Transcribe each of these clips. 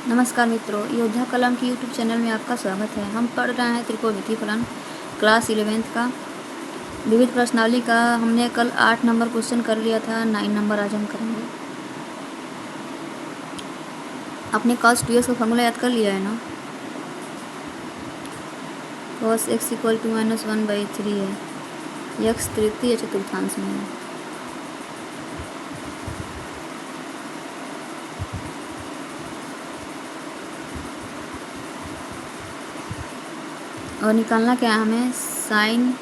नमस्कार मित्रों, योद्धा कलम की यूट्यूब चैनल में आपका स्वागत है। हम पढ़ रहे हैं त्रिकोणमितीय फलन क्लास 11th का विविध प्रश्नावली का। हमने कल 8 नंबर क्वेश्चन कर लिया था, 9 नंबर आज हम करेंगे। आपने cos 2x का फॉर्मूला याद कर लिया है ना? cos x इक्वल टू -1/3 है। x तृतीय चतुर्थांश में है। और निकालना क्या है हमें? sin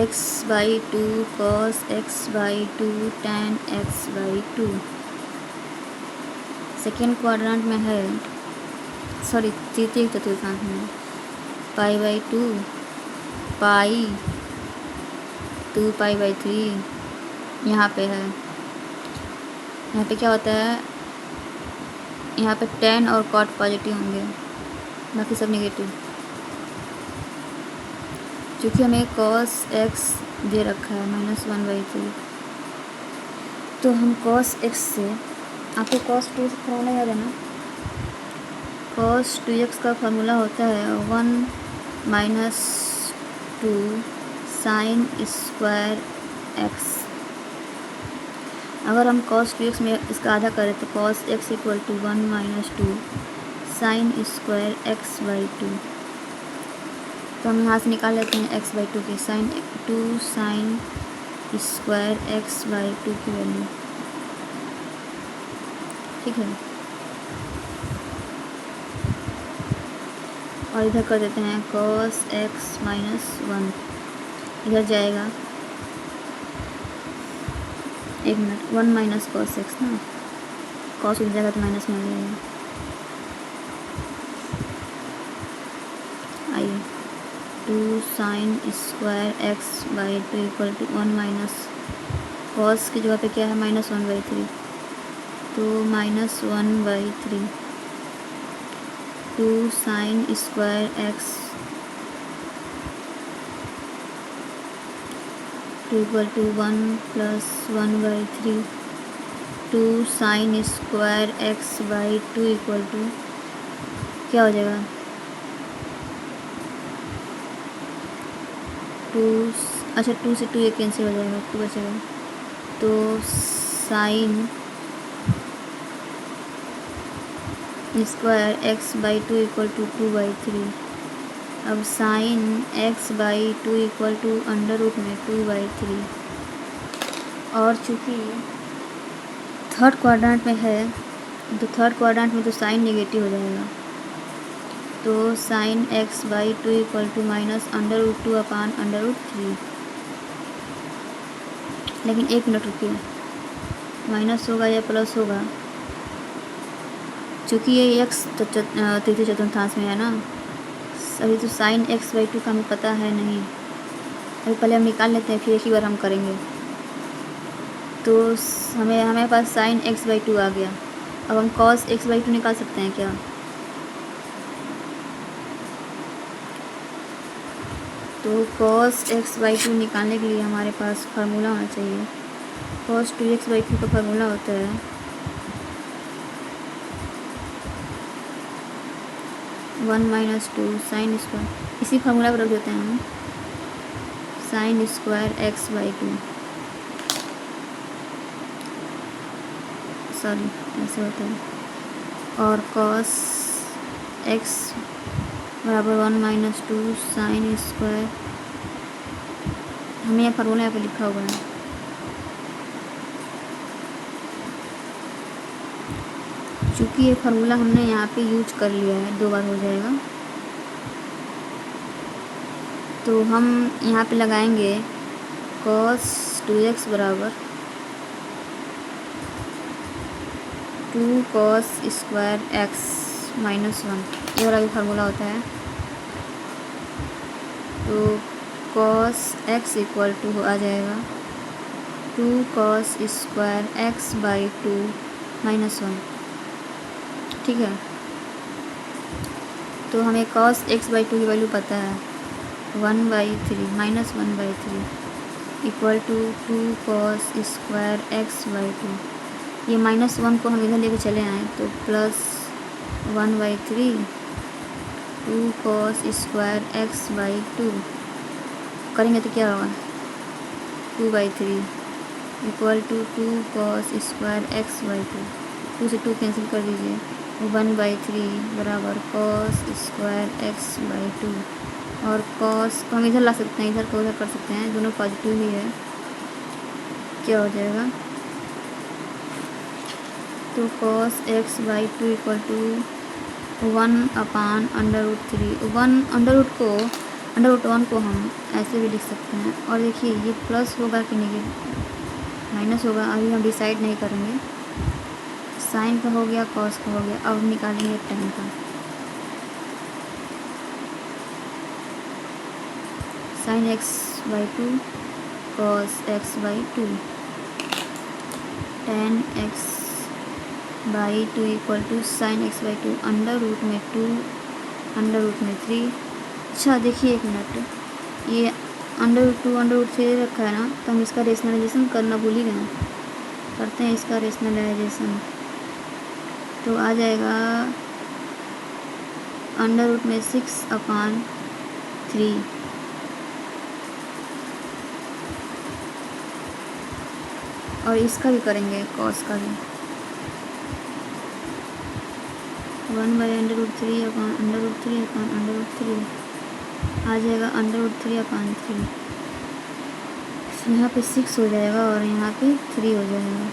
x/2 cos x/2 tan x/2 second quadrant में है, सॉरी तृतीय चतुर्थांश में π/2 पाई 2π/3 यहाँ पे है। यहाँ पे क्या होता है? यहाँ पे tan और cot पॉजिटिव होंगे, बाकी सब नेगेटिव। चूँकि हमें cos x दे रखा है -1/3, तो हम cos x से, आपको cos 2 का फॉर्मूला याद है ना? cos 2x का फार्मूला होता है 1 - 2 sin स्क्वायर x। अगर हम cos 2x में इसका आधा करें तो cos x equal to 1 - 2 sin square x/2। तो हम यहाँ से निकाल लेते हैं x/2 की sin स्क्वायर x/2 की वैल्यू, ठीक है। और इधर कर देते हैं cos x -1, इधर जाएगा 1 मिनट, 1 - cos x ना, cos उधर जाएगा तो माइनस में आ जाएगा। आइए 2 sin square x/2 equal to 1 - cos की जगह पे क्या है? -1/3, तो -1/3 2 sin square x equal to 1 + 1/3 2 sin square x/2 equal to क्या हो जाएगा? 2, अच्छा 2 से 2 ये कैंसिल हो जाएगा, 2 बचेगा। तो sin square x/2 equal to 2/3। अब sin x/2 इक्वल टू √ में 2/3। और चूँकि थर्ड क्वाड्रेंट में है, तो थर्ड क्वाड्रेंट में तो साइन नेगेटिव हो जाएगा, तो sin x/2 इक्वल टू -√2/√3। लेकिन 1 मिनट रुकिए, माइनस होगा या प्लस होगा? चूँकि ये x तृतीय चतुर्थांश में है ना, अभी तो sin x/2 का हमें पता है नहीं। अभी पहले हम निकाल लेते हैं, फिर एक ही बार हम करेंगे। तो हमें पास sin x/2 आ गया। अब हम cos x/2 निकाल सकते हैं क्या? तो cos x/2 निकालने के लिए हमारे पास फार्मूला होना चाहिए। cos 2x/2 का फार्मूला होता है 1 - 2 sin स्क्वायर, इसी फार्मूला पर रख देते हैं हम, sin स्क्वायर x/2, सॉरी ऐसे होता है। और cos x बराबर 1 - 2 sin स्क्वायर, हमें यह फार्मूला यहाँ पे लिखा हुआ है। चूँकि ये फार्मूला हमने यहाँ पे यूज कर लिया है, 2 बार हो जाएगा, तो हम यहाँ पे लगाएंगे cos 2x बराबर 2 cos स्क्वायर x -1, ये वाला भी फार्मूला होता है। तो cos x इक्वल टू आ जाएगा 2 cos स्क्वायर x/2 -1, ठीक है। तो हमें cos x/2 की वैल्यू पता है 1/3 -1/3 equal to 2 cos square x/2। ये -1 को हम इधर लेके चले आए तो 1/3 2 cos स्क्वायर x/2 करेंगे तो क्या होगा 2/3 equal to 2 cos square x/2 2 से 2 कैंसिल कर दीजिए 1/3 बराबर cos स्क्वायर x/2 और cos को हम इधर ला सकते हैं, इधर को उधर कर सकते हैं, दोनों पॉजिटिव ही है। क्या हो जाएगा तो cos x/2 इक्वल टू 1/√3 √1 को हम ऐसे भी लिख सकते हैं। और देखिए ये प्लस होगा कि नेगेटिव माइनस होगा, अभी हम डिसाइड नहीं करेंगे। साइन का हो गया, कॉस का हो गया, अब निकालेंगे टेन का। Sine x/2 cos x/2 tan x/2 equal to sine x/2 √2 √3। अच्छा देखिए एक मिनट, ये √2 √3 रखा है ना, तो हम इसका रेशनलाइजेशन करना भूल ही गए। करते हैं इसका रेशनलाइजेशन, तो आ जाएगा √6/3 और इसका भी करेंगे कॉस का भी 1/√3/√3 आ जाएगा √3/3। यहाँ पे 6 हो जाएगा और यहाँ पे 3 हो जाएगा।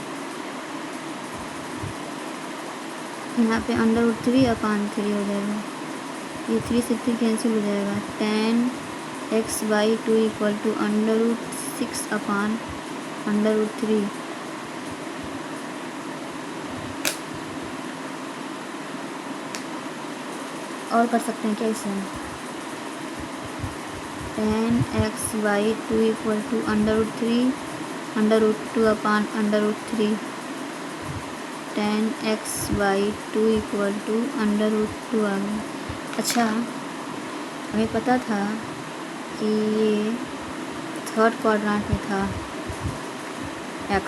यहाँ पे √3/3 हो जाएगा, ये 3 से 3 कैंसिल हो जाएगा। 10 x/2 इक्वल टू √6/√3। और कर सकते हैं क्या इसे हम 10 x/2 equal to √2/√3 10 x/2 equal to √2 आ गया। अच्छा हमें पता था कि ये थर्ड क्वाड्रेंट में था x,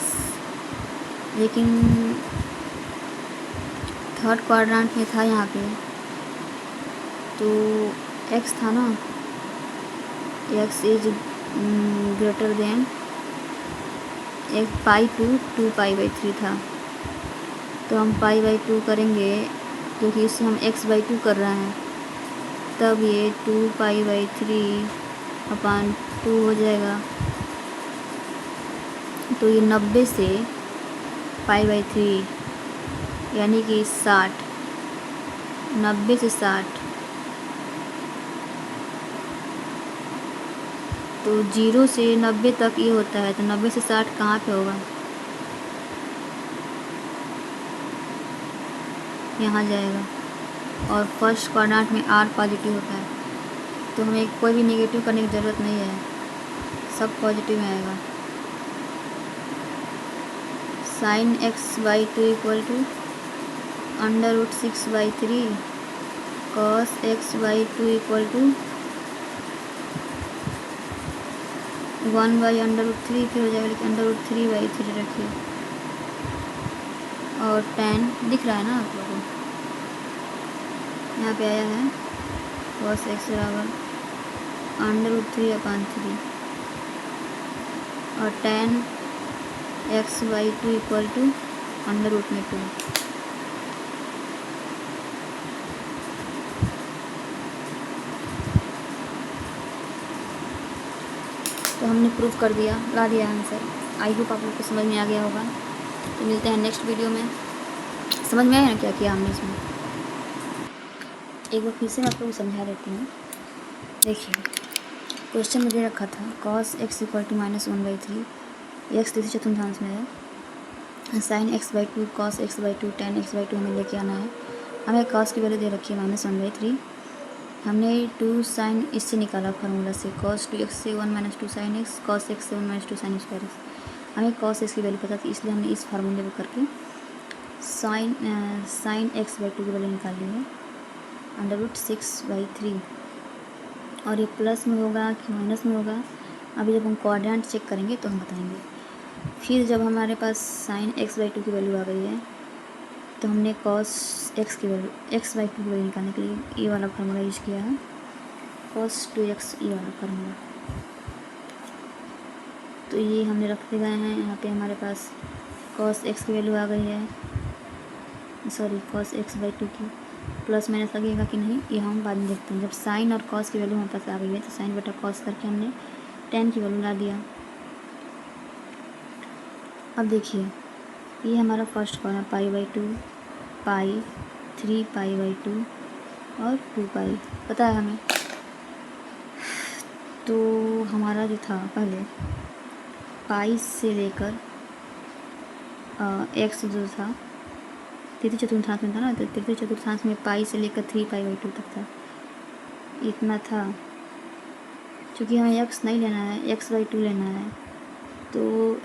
लेकिन थर्ड क्वाड्रेंट में था यहाँ पे तो x था ना, x इज ग्रेटर देन π/2 था, तो हम π/2 करेंगे क्योंकि इससे हम x/2 कर रहे हैं, तब ये 2π/3/2 हो जाएगा। तो ये 90 से π/3 यानी कि 60, 90 से 60, तो 0 से 90 तक ये होता है, तो 90 से 60 कहाँ पे होगा, यहाँ जाएगा। और फर्स्ट क्वाड्रेंट में r पॉजिटिव होता है, तो हमें कोई भी नेगेटिव करने की ज़रूरत नहीं है, सब पॉजिटिव में आएगा। Sine x/2 equal to √6/3 cos x/2 equal to 1/√3 फिर हो जाएगा, लेकिन √3/3 रखिए। और 10 दिख रहा है ना आप लोगों को, यहाँ पे आया है cos x बराबर √3/3 और 10 x/2 इक्वल टू √2। तो हमने प्रूफ कर दिया, ला दिया आंसर। आई होप आप लोग को समझ में आ गया होगा। तो मिलते हैं नेक्स्ट वीडियो में। समझ में आया ना क्या किया हमने इसमें, एक बार फिर से मैं आप लोग को समझा देती हूँ। देखिए क्वेश्चन में दे रखा था cos x equal to -1/3, x तीसरे चतुर्थांश में है। Sign x/2 cos x/2 10 x/2 हमें लेके आना है। हमें cos की वैल्यू दे रखी है -1/3। हमने 2 साइन इससे निकाला फार्मूला से, cos 2x से 1 - 2 sin x, cos x से 1 - 2 sin स्क्वायर x। हमें cos x की वैल्यू पता थी, इसलिए हमने इस फार्मूले को करके साइन x/2 की वैल्यू निकाल ली है √6/3। और ये प्लस में होगा कि माइनस में होगा, अभी जब हम क्वाड्रेंट चेक करेंगे तो हम बताएंगे। फिर जब हमारे पास साइन x/2 की वैल्यू आ गई है तो हमने कॉस एक्स की वैल्यू x/2 की वैल्यू निकालने के लिए ये वाला फार्मूला यूज किया है, cos 2x ये वाला फार्मूला। तो ये हमने रखते गए हैं। यहाँ पे हमारे पास cos x की वैल्यू आ गई है, सॉरी cos x/2 की। प्लस माइनस लगेगा कि नहीं ये हम बाद में देखते हैं। जब साइन और cos की वैल्यू हमारे पास आ गई है तो साइन बटा cos करके हमने tan की वैल्यू ला दिया। अब देखिए ये हमारा फर्स्ट कॉलम π/2, पाई, 3π/2 और 2π पता है हमें। तो हमारा जो था पहले पाई से लेकर x जो था तृतीय चतुर्थांश में था ना, तो तृतीय चतुर्थांश में पाई से लेकर 3π/2 तक था, इतना था। क्योंकि हमें x नहीं लेना है, x/2 लेना है, तो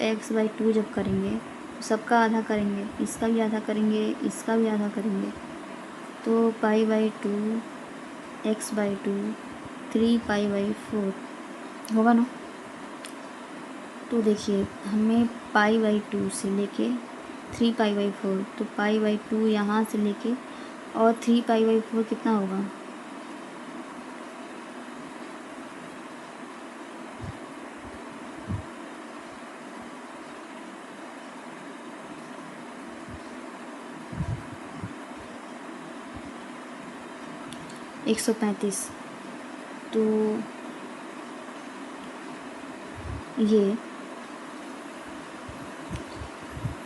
x/2 जब करेंगे तो सबका आधा करेंगे, इसका भी आधा करेंगे, इसका भी आधा करेंगे। तो π/2 x/2 3π/4 होगा ना। तो देखिए हमें π/2 से लेके 3π/4, तो π/2 यहाँ से लेके और 3π/4 कितना होगा, एक 135। तो ये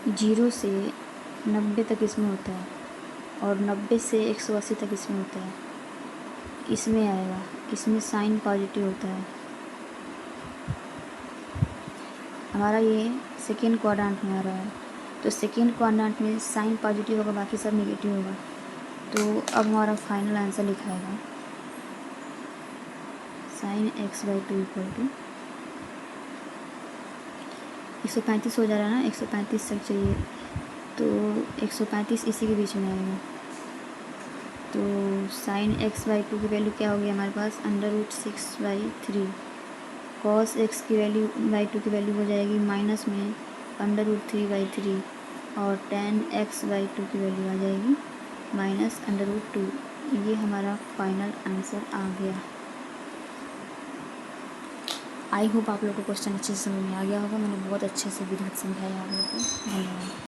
0 से 90 तक इसमें होता है और 90 से 180 तक इसमें होता है, इसमें आएगा, इसमें साइन पॉजिटिव होता है। हमारा ये सेकेंड क्वाड्रेंट में आ रहा है, तो सेकेंड क्वाड्रेंट में साइन पॉजिटिव होगा, बाकी सब नेगेटिव होगा। तो अब हमारा फाइनल आंसर लिखाएगा sin x/2 = 135 हो जा रहा है ना, 135 तक चाहिए, तो 135 इसी के बीच में आएगा। तो sin x/2 की वैल्यू क्या होगी हमारे पास, √6/3। cos x की वैल्यू /2 की वैल्यू हो जाएगी माइनस में √3/3 और tan x/2 की वैल्यू आ जाएगी -√2। ये हमारा फाइनल आंसर आ गया। आई होप आप लोगों को क्वेश्चन अच्छे से समझ में आ गया होगा। मैंने बहुत अच्छे से विधिवत समझाया आप लोगों को। धन्यवाद।